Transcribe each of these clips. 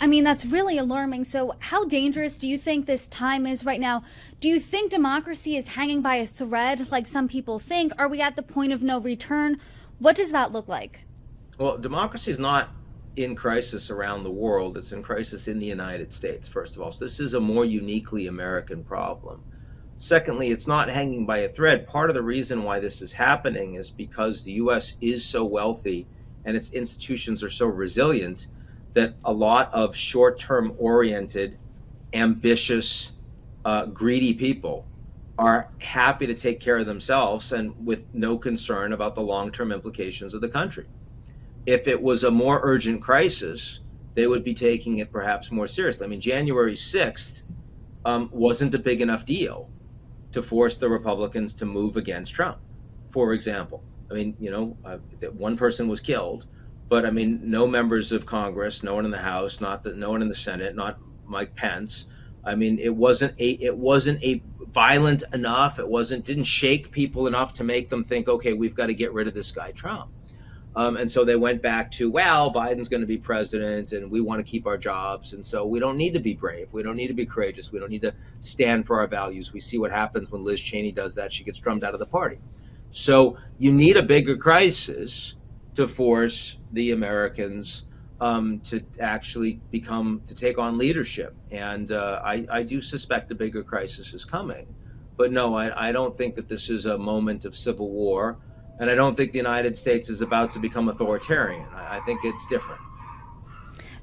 I mean, that's really alarming. So, how dangerous do you think this time is right now? Do you think democracy is hanging by a thread like some people think? Are we at the point of no return? What does that look like? Well, democracy is not in crisis around the world. It's in crisis in the United States, first of all. So this is a more uniquely American problem. Secondly, it's not hanging by a thread. Part of the reason why this is happening is because the US is so wealthy and its institutions are so resilient that a lot of short term oriented, ambitious, greedy people are happy to take care of themselves and with no concern about the long term implications of the country. If it was a more urgent crisis, they would be taking it perhaps more seriously. I mean, January 6th wasn't a big enough deal to force the Republicans to move against Trump, for example. I mean, one person was killed, but I mean, no members of Congress, no one in the House, no one in the Senate, not Mike Pence. I mean, it wasn't a violent enough. Didn't shake people enough to make them think, okay, we've got to get rid of this guy Trump. And so they went back to, well, Biden's going to be president and we want to keep our jobs. And so we don't need to be brave. We don't need to be courageous. We don't need to stand for our values. We see what happens when Liz Cheney does that. She gets drummed out of the party. So you need a bigger crisis to force the Americans to actually to take on leadership. And I do suspect a bigger crisis is coming. But no, I don't think that this is a moment of civil war. And I don't think the United States is about to become authoritarian. I think it's different.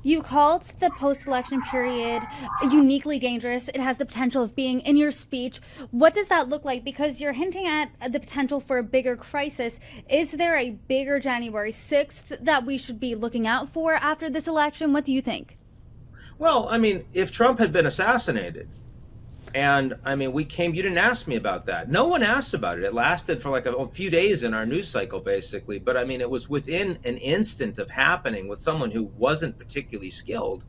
You called the post election period uniquely dangerous. It has the potential of being in your speech. What does that look like? Because you're hinting at the potential for a bigger crisis. Is there a bigger January 6th that we should be looking out for after this election? What do you think? Well, I mean, if Trump had been assassinated, and I mean, you didn't ask me about that. No one asked about it. It lasted for like a few days in our news cycle, basically. But I mean, it was within an instant of happening with someone who wasn't particularly skilled.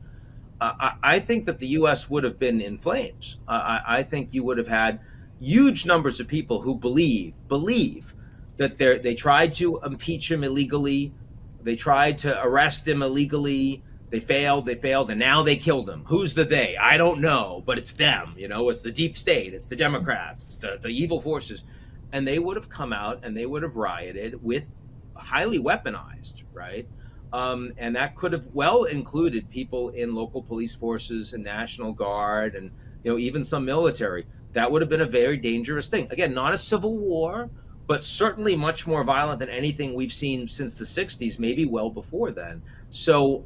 I think that the U.S. would have been in flames. I think you would have had huge numbers of people who believe that they tried to impeach him illegally, they tried to arrest him illegally. They failed, and now they killed him. Who's the they? I don't know, but it's them. It's the deep state, it's the Democrats, it's the evil forces. And they would have come out and they would have rioted with highly weaponized, right? And that could have well included people in local police forces and National Guard and even some military. That would have been a very dangerous thing. Again, not a civil war, but certainly much more violent than anything we've seen since the 60s, maybe well before then. So,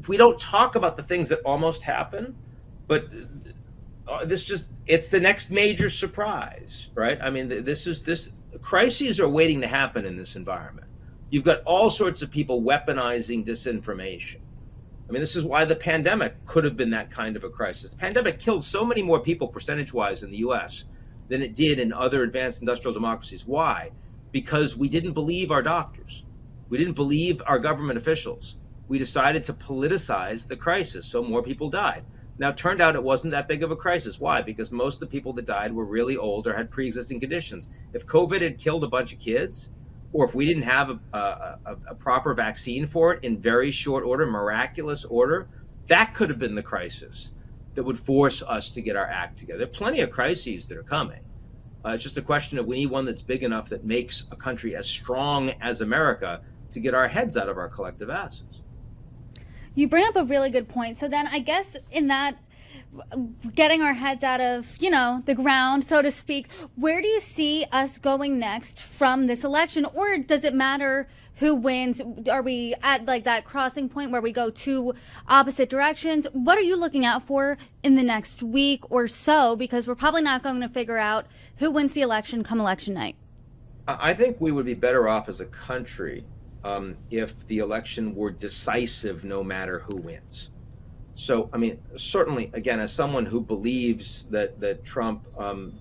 we don't talk about the things that almost happen, but it's the next major surprise, right? I mean, this crises are waiting to happen in this environment. You've got all sorts of people weaponizing disinformation. I mean, this is why the pandemic could have been that kind of a crisis. The pandemic killed so many more people percentage-wise in the US than it did in other advanced industrial democracies. Why? Because we didn't believe our doctors. We didn't believe our government officials. We decided to politicize the crisis, so more people died. Now, it turned out it wasn't that big of a crisis. Why? Because most of the people that died were really old or had pre-existing conditions. If COVID had killed a bunch of kids, or if we didn't have a proper vaccine for it in very short order, miraculous order, that could have been the crisis that would force us to get our act together. There are plenty of crises that are coming. It's just a question of we need one that's big enough that makes a country as strong as America to get our heads out of our collective asses. You bring up a really good point. So then I guess in that getting our heads out of, the ground, so to speak, where do you see us going next from this election? Or does it matter who wins? Are we at like that crossing point where we go two opposite directions? What are you looking out for in the next week or so? Because we're probably not going to figure out who wins the election come election night. I think we would be better off as a country if the election were decisive no matter who wins. So, I mean, certainly, again, as someone who believes that Trump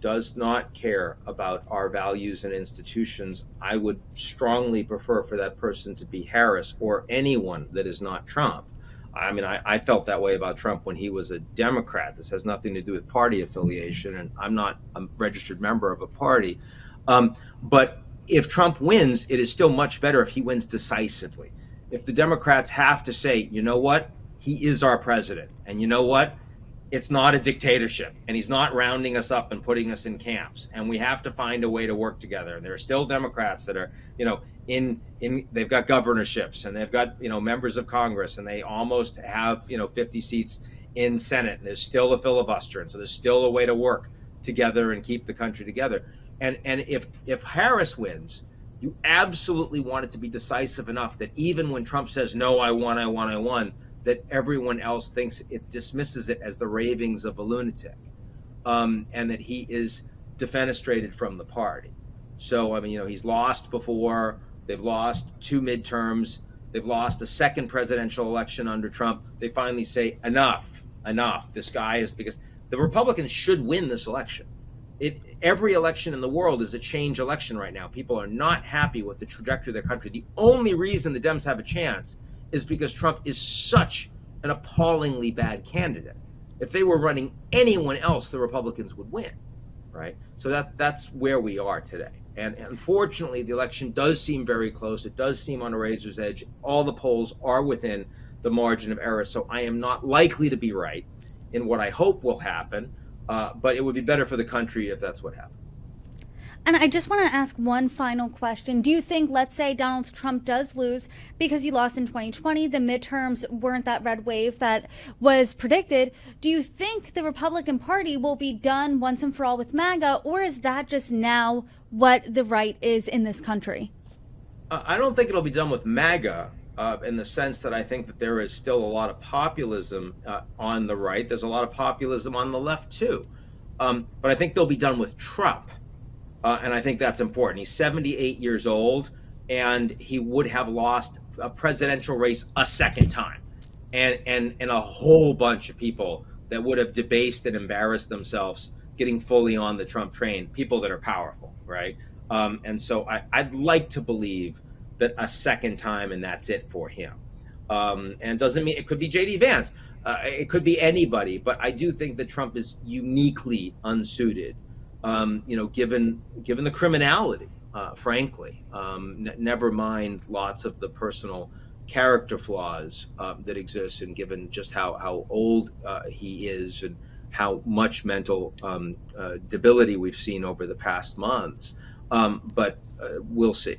does not care about our values and institutions, I would strongly prefer for that person to be Harris or anyone that is not Trump. I mean, I felt that way about Trump when he was a Democrat. This has nothing to do with party affiliation, and I'm not a registered member of a party. But if Trump wins, it is still much better if he wins decisively. if the Democrats have to say, you know what, he is our president, and you know what, it's not a dictatorship, and he's not rounding us up and putting us in camps, and we have to find a way to work together. And there are still Democrats that are, they've got governorships, and they've got, members of Congress, and they almost have, 50 seats in Senate, and there's still a filibuster, and so there's still a way to work together and keep the country together. And if Harris wins, you absolutely want it to be decisive enough that even when Trump says, no, I won, that everyone else thinks it dismisses it as the ravings of a lunatic, and that he is defenestrated from the party. So, he's lost before. They've lost 2 midterms. They've lost the second presidential election under Trump. They finally say, enough. This guy is, because the Republicans should win this election. Every election in the world is a change election right now. People are not happy with the trajectory of their country. The only reason the Dems have a chance is because Trump is such an appallingly bad candidate. If they were running anyone else, the Republicans would win, right? So that's where we are today. And unfortunately, the election does seem very close. It does seem on a razor's edge. All the polls are within the margin of error. So I am not likely to be right in what I hope will happen, but it would be better for the country if that's what happens. And I just want to ask one final question. Do you think, let's say Donald Trump does lose because he lost in 2020, the midterms weren't that red wave that was predicted, do you think the Republican Party will be done once and for all with MAGA, or is that just now what the right is in this country? I don't think it'll be done with MAGA in the sense that I think that there is still a lot of populism on the right. There's a lot of populism on the left too. But I think they'll be done with Trump. And I think that's important. He's 78 years old, and he would have lost a presidential race a second time. And a whole bunch of people that would have debased and embarrassed themselves getting fully on the Trump train, people that are powerful, right? And so I'd like to believe that a second time and that's it for him. And doesn't mean it could be J.D. Vance. It could be anybody, but I do think that Trump is uniquely unsuited. Given the criminality, frankly, never mind lots of the personal character flaws that exist, and given just how old he is and how much mental debility we've seen over the past months. But we'll see.